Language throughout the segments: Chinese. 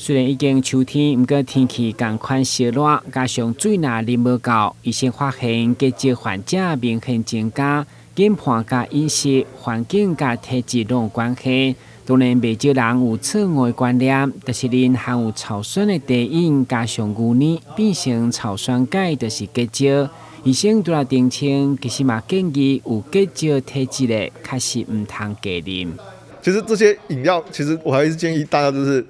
虽然已经秋天，不过天气同款热热，加上水纳啉无够，医生发现结石患者明显增加，研判甲饮食、环境甲体质拢有关系。当然，袂少人有错误的观念，就是啉含有草酸的茶饮，加上牛奶，变成草酸钙，就是结石。医生除了澄清，其实嘛建议有结石体质的，确实唔通加啉。其实这些饮料，其实我还是建议大家就是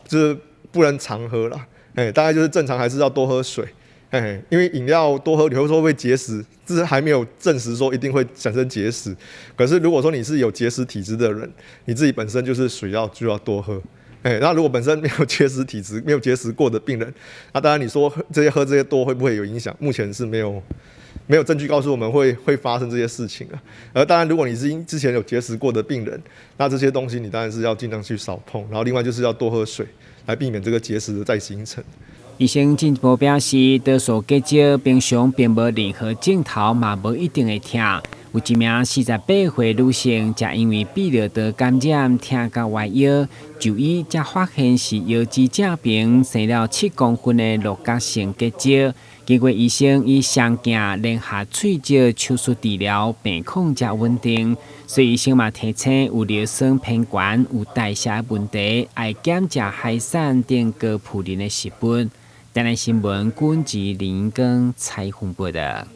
就是不能常喝啦。大概就是正常还是要多喝水。因为饮料多喝，你会说会结石，这是还没有证实说一定会产生结石。可是如果说你是有结石体质的人，你自己本身就是水就要多喝。那如果本身没有结石体质、没有结石过的病人，那当然你说喝这些多会不会有影响？目前是没有证据告诉我们会发生这些事情啊。而当然，如果你是之前有结石过的病人，那这些东西你当然是要尽量去少碰，然后另外就是要多喝水，来避免这个结石的再形成。医生进一步表示，多数结石平常并无任何镜头，嘛无一定会痛。有一名48岁女性，则因为泌尿道感染，疼到歪腰，就医才发现是腰肌正平生了7公分的六角性结石。经过医生以双镜连下喙石手术治疗，病况才稳定。所以医生嘛提醒，有尿酸偏悬、有代谢问题，爱减食海产等高嘌呤的食品。台南新闻，军职林根采访报道。